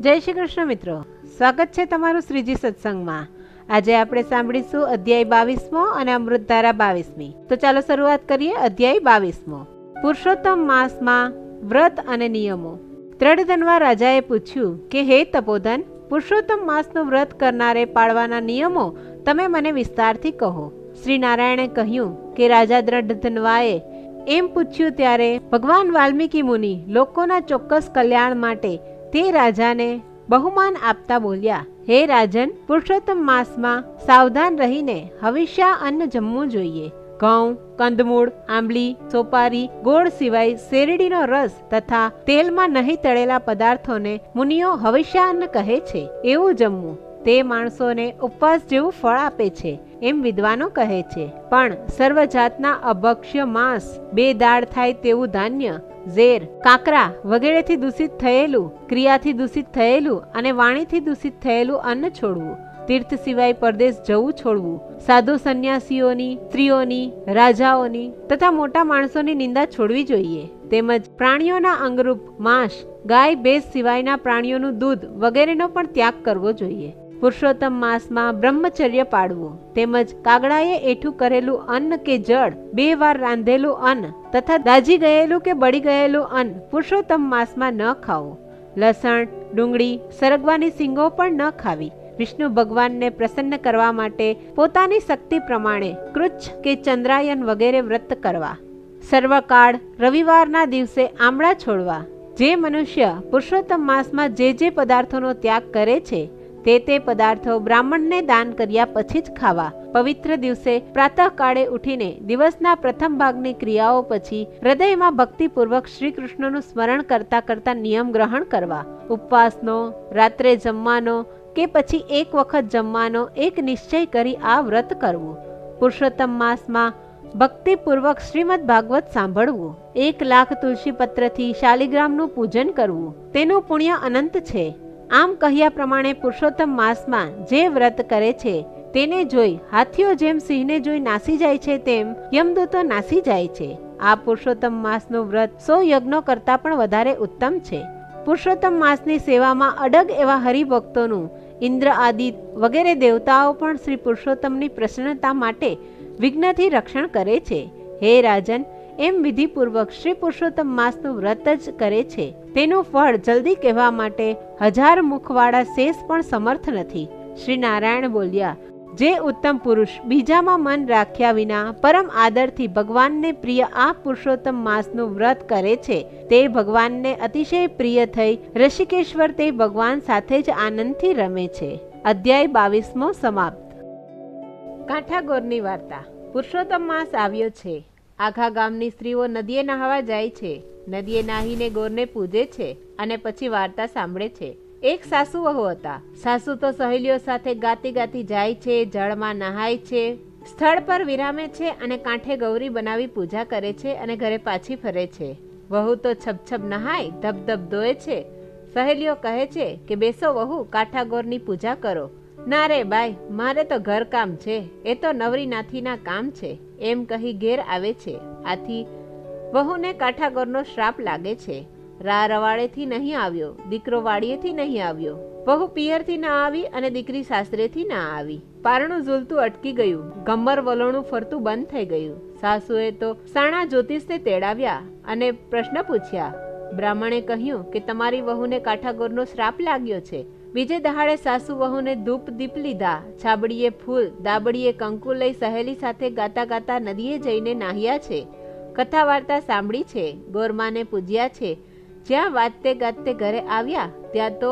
જય શ્રી કૃષ્ણ મિત્રો, સ્વાગત છે તમારું શ્રીજી સત્સંગમાં। આજે આપણે સાંભળીશું અધ્યાય 22મો અને અમૃતધારા 22મી। તો ચાલો શરૂઆત કરીએ। અધ્યાય 22મો, પુરુષોત્તમ માસમાં વ્રત અને નિયમો। ત્રણધનવા રાજાએ પૂછ્યું કે હે તપોધન, પુરુષોત્તમ માસનું વ્રત કરનારે પાળવાના નિયમો તમે મને વિસ્તારથી કહો। શ્રી નારાયણે કહ્યું કે રાજા ત્રણધનવાએ એમ પૂછ્યું ત્યારે ભગવાન વાલ્મીકી મુનિ લોકોના ચોક્કસ કલ્યાણ માટે તે રાજાને બહુમાન આપતા બોલ્યા, હે રાજન, પુરુષોત્તમ માસમાં સાવધાન રહીને હવિષ્યા અન્ન જમવું જોઈએ। ઘઉં, કંદમૂળ, આંબલી, સોપારી, ગોળ સિવાય શેરડીનો રસ તથા તેલમાં નહીં તળેલા પદાર્થોને મુનિઓ હવિષ્યા અન્ન કહે છે, એવું જમવું। તે માણસોને ઉપવાસ જેવું ફળ આપે છે એમ વિદ્વાનો કહે છે। પણ સર્વ જાતના અભક્ષ્ય માંસ, બે દાળ થાય તેવું ધાન્ય, ઝેર, કાકરા વગેરેથી દૂષિત થયેલું, ક્રિયાથી દૂષિત થયેલું અને વાણીથી દૂષિત થયેલું અન્ન છોડવું। તીર્થ સિવાય પરદેશ જવું છોડવું। સાધુ સંન્યાસીઓની, સ્ત્રીઓની, રાજાઓની તથા મોટા માણસોની નિંદા છોડવી જોઈએ। તેમજ પ્રાણીઓના અંગરૂપ માંસ, ગાય ભેંસ સિવાયના પ્રાણીઓનું દૂધ વગેરેનો પણ ત્યાગ કરવો જોઈએ। પુરુષોત્તમ માસમાં બ્રહ્મચર્ય પાળવું, તેમજ કાગડાએ એઠું કરેલું અન્ન કે જળ, 2 વાર રાંધેલું અન્ન તથા દાજી ગયેલું કે બળી ગયેલું અન્ન પુરુષોત્તમ માસમાં ન ખાવું। લસણ, ડુંગળી, સરગવાની સિંગો પણ ન ખાવી। વિષ્ણુ ભગવાનને પ્રસન્ન કરવા માટે પોતાની શક્તિ પ્રમાણે કૃચ્છ કે ચંદ્રાયન વગેરે વ્રત કરવા। સર્વકાળ રવિવારના દિવસે આમળા છોડવા। જે મનુષ્ય પુરુષોત્તમ માસમાં જે પદાર્થોનો ત્યાગ કરે છે તે પદાર્થો બ્રાહ્મણને દાન કર્યા પછી જ ખાવા। પવિત્ર દિવસે પ્રાતઃકાળે ઉઠીને દિવસના પ્રથમ ભાગની ક્રિયાઓ પછી હૃદયમાં ભક્તિપૂર્વક શ્રી કૃષ્ણનું સ્મરણ કરતા કરતા નિયમ ગ્રહણ કરવા। ઉપવાસનો, રાત્રે જમવાનો કે પછી એક વખત જમવાનો એક નિશ્ચય કરી આ વ્રત કરવું। પુરુષોત્તમ માસમાં ભક્તિપૂર્વક શ્રીમદ ભાગવત સાંભળવું। 1 લાખ તુલસી પત્રથી શાલિગ્રામનું પૂજન કરવું, તેનું પુણ્ય અનંત છે। આમ કહ્યા પ્રમાણે પુરુષોત્તમ માસમાં જે વ્રત કરે છે તેને જોઈ હાથીઓ જેમ સિંહને જોઈ નાસી જાય છે તેમ યમદૂતો નાસી જાય છે। આ પુરુષોત્તમ માસનું વ્રત 100 યજ્ઞો કરતા પણ વધારે ઉત્તમ છે। પુરુષોત્તમ માસની સેવામાં અડગ એવા હરિભક્તોનું ઇન્દ્ર આદિ વગેરે દેવતાઓ પણ શ્રી પુરુષોત્તમની પ્રસન્નતા માટે વિઘ્નથી રક્ષણ કરે છે। હે રાજન, એમ વિધિપૂર્વક શ્રી પુરુષોત્તમ માસનું વ્રત જ કરે છે તેનું ફળ જલ્દી કહેવા માટે 1000 મુખવાળા શેષ પણ સમર્થ નથી। શ્રી નારાયણ બોલ્યા, જે ઉત્તમ પુરુષ બીજામાં મન રાખ્યા વિના પરમ આદરથી ભગવાનને પ્રિય આ પુરુષોત્તમ માસનું વ્રત કરે છે તે ભગવાનને અતિશય પ્રિય થઈ ઋષિકેશ્વર તે ભગવાન સાથે જ આનંદથી રમે છે। અધ્યાય 22મો સમાપ્ત। કાંઠાગોરની વાર્તા। પુરુષોત્તમ માસ આવ્યો છે। આખા ગામની સ્ત્રીઓ નદીએ નહાવા જાય છે। નદીએ નાહીને ગોરને પૂજે છે અને પછી વાર્તા સાંભળે છે। એક સાસુ વહુ હતા। સાસુ તો સહેલીઓ સાથે ગાતી ગાતી જાય છે, જળમાં નહાય છે, સ્થળ પર વિરામે છે અને કાંઠે ગૌરી બનાવી પૂજા કરે છે અને ઘરે પાછી ફરે છે। વહુ તો છબછબ નહાય, ધબધબ ધોએ છે। સહેલીઓ કહે છે કે બેસો વહુ, કાંઠાગોરની પૂજા કરો। ના રે બાઈ, મારે તો ઘર કામ છે, એ તો નવરી નાથીના કામ છે, એમ કહી ઘેર આવે છે। આથી વહુને કાંઠાગોરનો શ્રાપ લાગે છે। રા રવાડેથી નહીં આવ્યો, દીકરો વાડીએથી નહીં આવ્યો, વહુ પિયરથી ના આવી અને દીકરી સાસરેથી ના આવી। પારણું ઝૂલતું અટકી ગયું, ગમ્મર વલોણું ફરતું બંધ થઈ ગયું। સાસુએ તો સાણા જ્યોતિષને તેડાવ્યા અને પ્રશ્ન પૂછ્યા। બ્રાહ્મણે કહ્યું કે તમારી વહુને કાંઠાગોરનો શ્રાપ લાગ્યો છે। બીજે દહાડે સાસુ વહુને ધૂપ દીપ લીધા, છાબડીએ ફૂલ, દાબડીએ કંકુ લઈ સહેલી સાથે ગાતા ગાતા નદીએ જઈને નાહ્યા છે। કથા વાર્તા સાંભળી છે, ગોરમાને પૂજ્યા છે। જ્યાં વાજતે ગાજતે ઘરે આવ્યા ત્યાં તો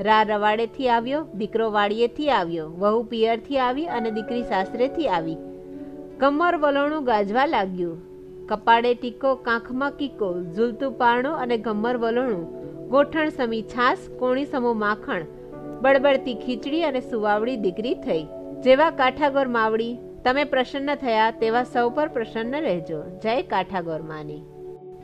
રા રવાડેથી આવ્યો, દીકરો વાડીએથી આવ્યો, વહુ પિયરથી આવી અને દીકરી સાસરેથી આવી। ગમ્મર વલોણું ગાજવા લાગ્યું, કપાળે ટીકો, કાંખમાં કીકો, ઝૂલતું પારણું અને ગમ્મર વલોણું, ગોઠણ સમી છાસ, કોણી સમો માખણ, બળબડતી ખીચડી અને સુવાવડી દીકરી થઈ। જેવા કાંઠાગોર માવડી તમે પ્રસન્ન થયા તેવા સૌ પર પ્રસન્ન રહેજો। જય કાંઠાગોર માની।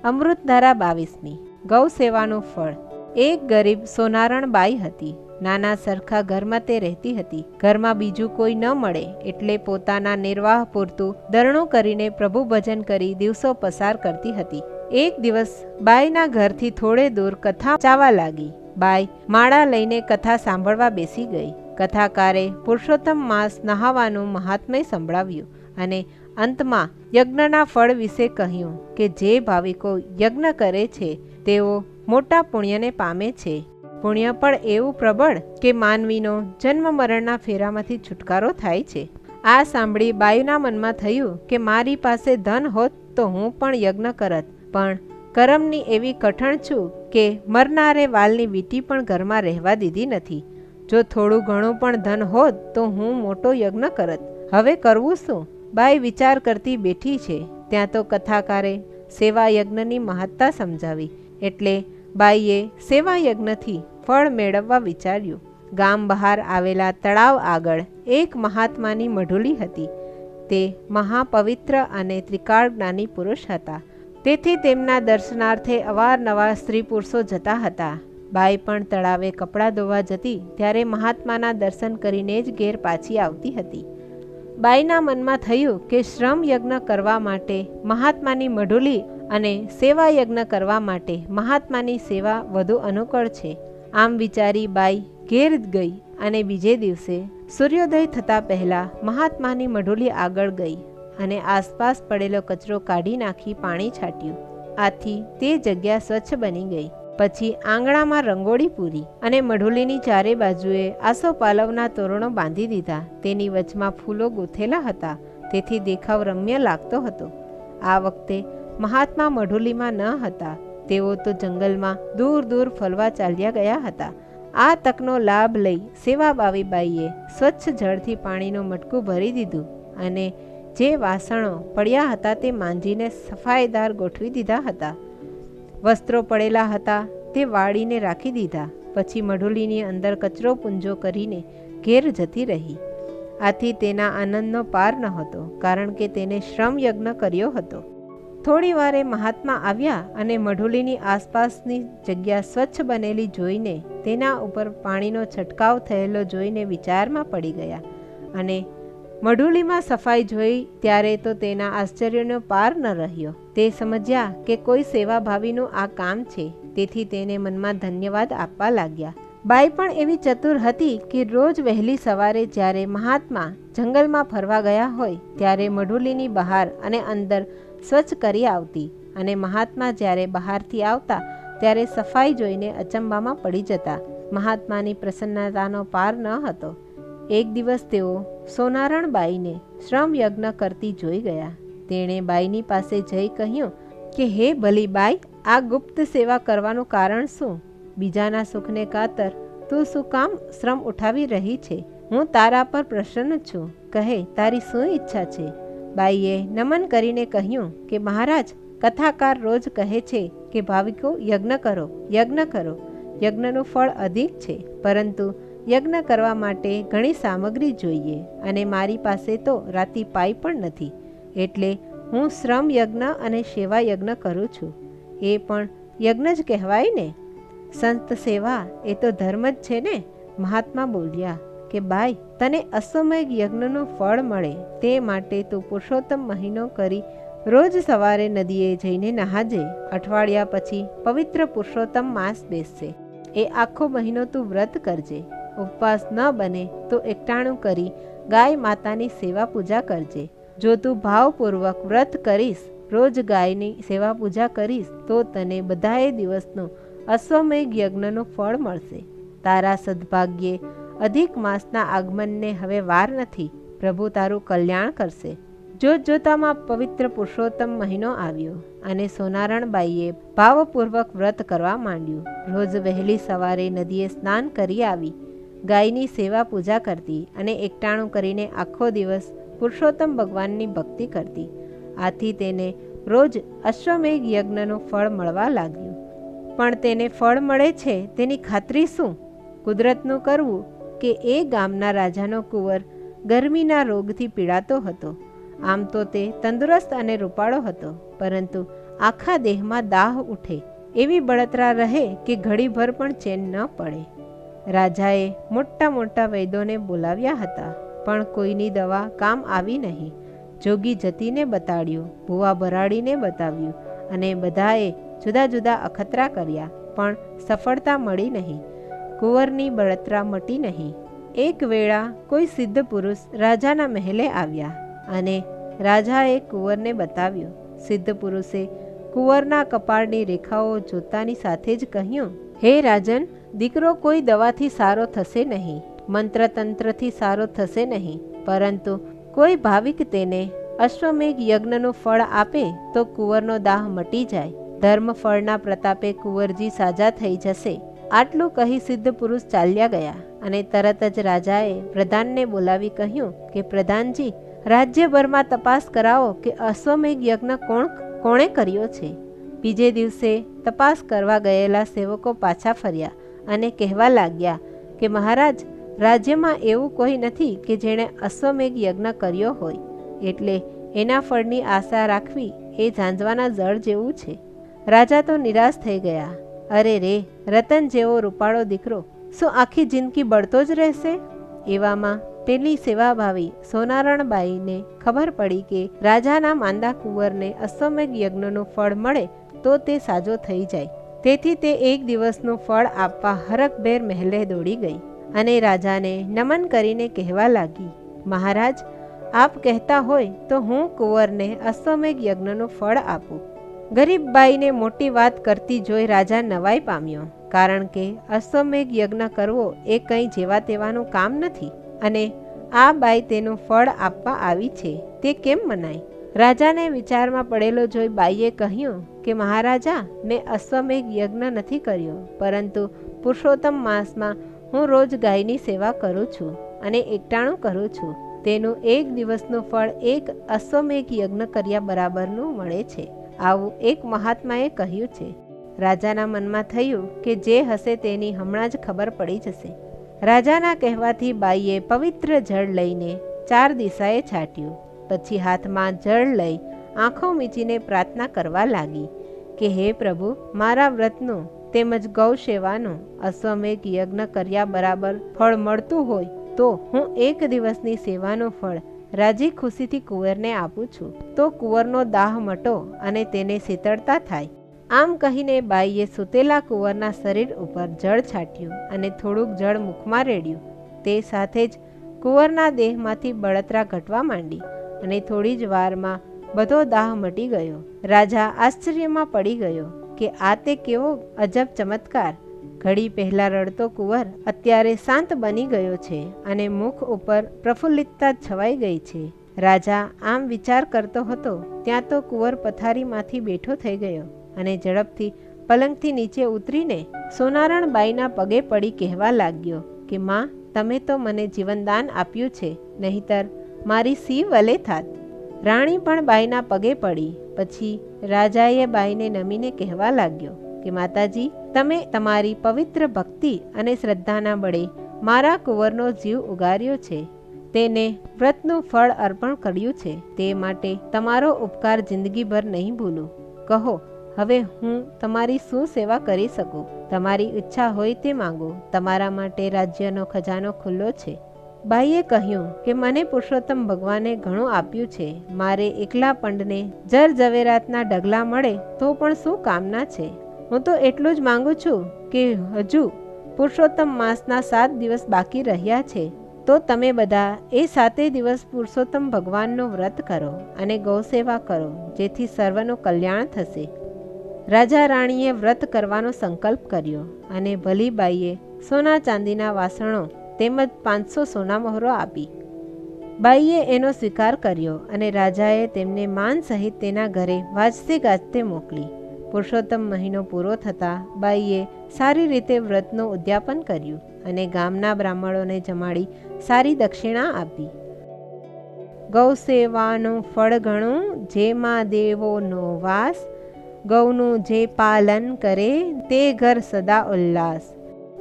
અમૃતધારા 22મી। ગૌ સેવાનું ફળ। એક ગરીબ સોનારણ બાઈ હતી। નાના સરખા ઘરમાં તે રહેતી હતી। ઘરમાં બીજું કોઈ ન મળે એટલે પોતાના નિર્વાહ પૂરતું દરણું કરીને પ્રભુ ભજન કરી દિવસો પસાર કરતી હતી। એક દિવસ બાઈના ઘરથી થોડે દૂર કથા ચાવા લાગી। બાઈ માળા લઈને કથા સાંભળવા બેસી ગઈ. કથાકારે પુરુષોત્તમ માસ નહાવાનું મહાત્મય સંભળાવ્યું અને અંતમાં યજ્ઞના ફળ વિશે કહ્યું કે જે ભાવિકો યજ્ઞ કરે છે તેઓ મોટા પુણ્યને પામે છે. પુણ્ય પણ એવું પ્રબળ કે માનવીનો જન્મ મરણના ફેરામાંથી છુટકારો થાય છે. આ સાંભળી બાયુના મનમાં થયું કે મારી પાસે ધન હોત તો હું પણ યજ્ઞ કરત, પણ કરમની એવી કઠણ છું કે મરનારે વાલની વીંટી પણ ઘરમાં રહેવા દીધી નથી. જો થોડું ઘણું પણ ધન હોત તો હું મોટો યજ્ઞ કરત. હવે કરવું શું? બાઈ વિચાર કરતી બેઠી છે ત્યાં તો કથાકારે સેવા યજ્ઞની મહત્તા સમજાવી. એટલે બાઈએ સેવા યજ્ઞથી ફળ મેળવવા વિચાર્યું. ગામ બહાર આવેલા તળાવ આગળ એક મહાત્માની મઢુલી હતી. તે મહાપવિત્ર અને ત્રિકાળ જ્ઞાની પુરુષ હતા. તેથી તેમના દર્શનાર્થે અવારનવાર સ્ત્રી પુરુષો જતા હતા. બાઈ પણ તળાવે કપડાં ધોવા જતી ત્યારે મહાત્માના દર્શન કરીને જ ઘેર પાછી આવતી હતી. બાઈના મનમાં થયું કે શ્રમ યજ્ઞ કરવા માટે મહાત્માની મઢુલી અને સેવા યજ્ઞ કરવા માટે મહાત્માની સેવા વધુ અનુકૂળ છે. આમ વિચારી બાઈ ઘેર ગઈ અને બીજે દિવસે સૂર્યોદય થતાં પહેલાં મહાત્માની મઢુલી આગળ ગઈ અને આસપાસ પડેલો કચરો કાઢી નાખી પાણી છાંટ્યું. આથી તે જગ્યા સ્વચ્છ બની ગઈ. પછી આંગણામાં રંગોળી પૂરી અને મઢુલીની ચારે બાજુએ આસોપાલવના તોરણો બાંધી દીધા. તેની વચમાં ફૂલો ગૂંથેલા હતા, તેથી દેખાવ રમ્ય લાગતો હતો. આ વખતે મહાત્મા મઢુલીમાં ન હતા. તેઓ તો જંગલમાં દૂર દૂર ફરવા ચાલ્યા ગયા હતા. આ તકનો લાભ લઈ સેવાભાવી બાઈએ સ્વચ્છ જળથી પાણીનું મટકું ભરી દીધું અને જે વાસણો પડ્યા હતા તે માંજીને સફાઈદાર ગોઠવી દીધા હતા. વસ્ત્રો પડેલા હતા તે વાળીને રાખી દીધા. પછી મઢુલીની અંદર કચરો પૂંજો કરીને ઘેર જતી રહી. આથી તેના આનંદનો પાર નહોતો, કારણ કે તેને શ્રમ યજ્ઞ કર્યો હતો. થોડી વારે મહાત્મા આવ્યા અને મઢુલીની આસપાસની જગ્યા સ્વચ્છ બનેલી જોઈને તેના ઉપર પાણીનો છંટકાવ થયેલો જોઈને વિચારમાં પડી ગયા અને મઢુલીમાં સફાઈ જોઈ ત્યારે તો તેના આશ્ચર્યનો પાર ન રહ્યો. તે સમજ્યા કે કોઈ સેવાભાવીનું આ કામ છે, તેથી તેને મનમાં ધન્યવાદ આપવા લાગ્યા. બાઈ પણ એવી ચતુર હતી કે રોજ વહેલી સવારે જ્યારે મહાત્મા જંગલમાં ફરવા ગયા હોય ત્યારે મઢુલીની બહાર અને અંદર સ્વચ્છ કરી આવતી અને મહાત્મા જ્યારે બહારથી આવતા ત્યારે સફાઈ જોઈને અચંબામાં પડી જતા. મહાત્માની પ્રસન્નતાનો પાર ન હતો. એક દિવસ તેઓ સોનારણ બાઈને શ્રમ યજ્ઞ કરતી જોઈ ગયા. તેણે બાઈની પાસે જઈ કહ્યું કે હે ભલી બાઈ, આ ગુપ્ત સેવા કરવાનું કારણ શું? બીજાના સુખને ખાતર તું શું કામ શ્રમ ઉઠાવી રહી છે? હું તારા પર પ્રસન્ન છું. કહે, તારી શું ઈચ્છા છે? બાઈએ નમન કરીને કહ્યું કે મહારાજ, કથાકાર રોજ કહે છે કે ભાવિકો યજ્ઞ કરો, યજ્ઞ કરો. યજ્ઞનું ફળ અધિક છે, પરંતુ યજ્ઞ કરવા માટે ઘણી સામગ્રી જોઈએ અને મારી પાસે તો રાતી પાઈ પણ નથી. એટલે હું શ્રમ યજ્ઞ અને સેવા યજ્ઞ કરું છું. એ પણ યજ્ઞ જ કહેવાય ને? સંત સેવા એ તો ધર્મ જ છે ને? મહાત્મા બોલ્યા કે બાઈ, તને અશ્વમેઘ યજ્ઞનું ફળ મળે તે માટે તું પુરુષોત્તમ મહિનો કરી રોજ સવારે નદીએ જઈને નહાજે. અઠવાડિયા પછી પવિત્ર પુરુષોત્તમ માસ બેસશે. એ આખો મહિનો તું વ્રત કરજે. ઉપવાસ ન બને તો એકટાણું કરી ગાય માતાની સેવા પૂજા કરજે. જો તું ભાવપૂર્વક વ્રત કરીશ, રોજ ગાયની સેવા પૂજા કરીશ, તો તને બધાએ દિવસનું અશ્વમેઘ યજ્ઞનું ફળ મળશે. તારા સદભાગ્યે અધિક માસના આગમનને હવે વાર નથી. પ્રભુ તારું કલ્યાણ કરશે. જોતજોતામાં પવિત્ર પુરુષોત્તમ મહિનો આવ્યો અને સોનારણ બાઈએ ભાવપૂર્વક વ્રત કરવા માંડ્યું. રોજ વહેલી સવારે નદીએ સ્નાન કરી આવી ગાયની સેવા પૂજા કરતી અને એકટાણું કરીને આખો દિવસ પુરુષોત્તમ ભગવાનની ભક્તિ કરતી. આથી તેને રોજ અશ્વમેઘ યજ્ઞનું ફળ મળવા લાગ્યું. પણ તેને ફળ મળે છે તેની ખાતરી શું? કુદરતનું કરવું કે એ ગામના રાજાનો કુંવર ગરમીના રોગથી પીડાતો હતો. આમ તો તે તંદુરસ્ત અને રૂપાળો હતો, પરંતુ આખા દેહમાં દાહ ઉઠે એવી બળતરા રહે કે ઘડીભર પણ ચેન ન પડે. રાજાએ મોટા મોટા વૈદ્યોને બોલાવ્યા હતા, પણ કોઈની દવા કામ આવી નહીં. જોગી જતીને બતાડ્યું, ભૂવા ભરાડીને બતાવ્યું અને બધાએ જુદા જુદા અખતરા કર્યા, પણ સફળતા મળી નહીં. કુંવરની બળતરા મટી નહીં. એક વેળા કોઈ સિદ્ધ પુરુષ રાજાના મહેલે આવ્યા અને રાજાએ કુંવરને બતાવ્યું. સિદ્ધ પુરુષે કુંવરના કપાળની રેખાઓ જોતાની સાથે જ કહ્યું, હે રાજન, દીકરો કોઈ દવાથી સારો થશે નહીં, મંત્રતંત્રથી સારો થશે નહીં, પરંતુ કોઈ ભાવિક તેને અશ્વમેઘ યજ્ઞનું ફળ આપે તો કુંવરનો દાહ મટી જાય. ધર્મ ફળના પ્રતાપે કુંવરજી સાજા થઈ જશે. આટલું કહી સિદ્ધ પુરુષ ચાલ્યા ગયા અને તરત જ રાજાએ પ્રધાનને બોલાવી કહ્યું કે પ્રધાનજી, રાજ્યભરમાં તપાસ કરાવો કે અશ્વમેઘ યજ્ઞ કોણે કર્યો છે. બીજે દિવસે તપાસ કરવા ગયેલા સેવકો પાછા ફર્યા અને કહેવા લાગ્યા કે મહારાજ, રાજ્યમાં એવું કોઈ નથી કે જેણે અશ્વમેઘ યજ્ઞ કર્યો હોય, એટલે એના ફળની આશા રાખવી એ ઝાંઝવાના જળ જેવું છે. રાજા તો નિરાશ થઈ ગયા. અરે રે, રતન જેવો રૂપાળો દીકરો શું આખી જિંદગી બળતો જ રહેશે? એવામાં પેલી સેવાભાવી સોનારણબાઈને ખબર પડી કે રાજાના માંદા કુંવરને અશ્વમેઘ યજ્ઞનું ફળ મળે તો તે સાજો થઈ જાય. તેથી તે એક દિવસનું ફળ આપવા હરખભેર મહેલે દોડી ગઈ અને રાજાને નમન કરીને કહેવા લાગી, મહારાજ, આપ કહેતા હોય તો હું કુંવરને અશ્વમેઘ યજ્ઞનું ફળ આપું. ગરીબ બાઈને મોટી વાત કરતી જોઈ રાજા નવાઈ પામ્યો, કારણ કે અશ્વમેઘ યજ્ઞ કરવો એ કંઈ જેવા તેવાનું કામ નથી અને આ બાઈ તેનું ફળ આપવા આવી છે તે કેમ મનાય? રાજાને વિચારમાં પડેલો જોઈ બાઈએ કહ્યું કે મહારાજા, મેં અશ્વમેઘ યજ્ઞ નથી કર્યો, પરંતુ પુરુષોત્તમ માસમાં હું રોજ ગાયની સેવા કરું છું અને એકટાણું કરું છું. તેનું એક દિવસનું ફળ એક અશ્વમેઘ યજ્ઞ કર્યા બરાબરનું મળે છે. આવું એક મહાત્માએ કહ્યું છે. રાજાના મનમાં થયું કે જે હશે તેની હમણાં જ ખબર પડી જશે. રાજાના કહેવાથી બાઈએ પવિત્ર જળ લઈને 4 દિશાએ છાંટ્યું. પછી હાથમાં જળ લઈ આંખો મીચીને પ્રાર્થના કરવા લાગી કે હે પ્રભુ, મારા વ્રતનું તેમજ ગૌ સેવાનું અશ્વમેઘ યજ્ઞ કર્યા બરાબર ફળ મળતું હોય તો હું એક દિવસની સેવાનું ફળ રાજી ખુશીથી કુંવરને આપું છું, તો કુંવરનો દાહ મટો અને તેને શીતળતા થાય. આમ કહીને બાઈએ સૂતેલા કુંવરના શરીર ઉપર જળ છાંટ્યું અને થોડુંક જળ મુખમાં રેડ્યું. તે સાથે જ કુંવરના દેહમાંથી બળતરા ઘટવા માંડી અને થોડી જ વારમાં બધો દાહ મટી ગયો. રાજા આશ્ચર્યમાં પડી ગયો કે આ તે કેવો અજબ ચમત્કાર! ઘડી પહેલા રડતો કુંવર અત્યારે શાંત બની ગયો છે અને મુખ ઉપર પ્રફુલ્લિતતા છવાઈ ગઈ છે. રાજા આમ વિચાર કરતો હતો ત્યાં તો કુંવર પથારીમાંથી બેઠો થઈ ગયો અને ઝડપથી પલંગથી નીચે ઉતરીને સોનારણબાઈના પગે પડી કહેવા લાગ્યો કે માં, તમે તો મને જીવનદાન આપ્યું છે, નહીતર મારી સી વલે થાત. રાણી પણ બાઈના પગે પડી. પછી રાજાએ બાઈને નમીને કહેવા લાગ્યો કે માતાજી, તમે તમારી પવિત્ર ભક્તિ અને શ્રદ્ધાના બળે મારા કુંવરનો જીવ ઉગાર્યો છે, તેને વ્રતનું ફળ અર્પણ કર્યું છે, તે માટે તમારો ઉપકાર જિંદગીભર નહીં ભૂલું. કહો, હવે હું તમારી શું સેવા કરી શકું? તમારી ઈચ્છા હોય તે માંગો, તમારા માટે રાજ્યનો ખજાનો ખુલ્લો છે. બાઈએ કહ્યું કે મને પુરુષોત્તમ ભગવાને ઘણું આપ્યું છે, મારે એકલા પંડને જર ઝવેરાતના ડગલા મળે તો પણ શું કામના છે? હું તો એટલું જ માંગુ છું કે હજુ પુરુષોત્તમ માસના 7 દિવસ બાકી રહ્યા છે, તો તમે બધા એ 7 દિવસ પુરુષોત્તમ ભગવાનનું વ્રત કરો અને ગૌસેવા કરો, જેથી સર્વનું કલ્યાણ થશે. રાજા રાણીએ વ્રત કરવાનો સંકલ્પ કર્યો અને ભલી બાઈએ સોના ચાંદીના વાસણો તેમજ 500 સોના મહોરો આપી. બાઈએ એનો સ્વીકાર કર્યો અને રાજાએ તેમને માન સહિત તેના ઘરે વાજતે ગાજતે મોકલી. પુરુષોત્તમ મહિનો પૂરો થતાં બાઈએ સારી રીતે વ્રતનું ઉદ્યાપન કર્યું અને ગામના બ્રાહ્મણોને જમાડી સારી દક્ષિણા આપી. ગૌ સેવાનું ફળ ઘણું, જેમાં દેવોનો વાસ, ગૌનું જે પાલન કરે તે ઘર સદા ઉલ્લાસ.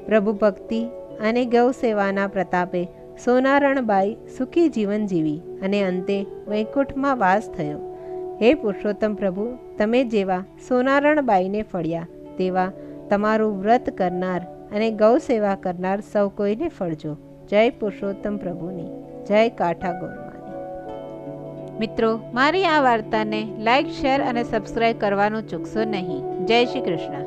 પ્રભુ ભક્તિ અને ગૌ સેવાના પ્રતાપે સોનારણબાઈ સુખી જીવન જીવી અને અંતે વૈકુંઠમાં વાસ થયો. હે પુરુષોત્તમ પ્રભુ, તમે જેવા સોનારણબાઈને ફળ્યા તેવા તમારું વ્રત કરનાર અને ગૌ સેવા કરનાર સૌ કોઈને ફળજો. જય પુરુષોત્તમ પ્રભુની જય. કાંઠા ગોરમાની. મિત્રો, મારી આ વાર્તાને લાઈક, શેર અને સબસ્ક્રાઈબ કરવાનું ચૂકશો નહીં. જય શ્રી કૃષ્ણ.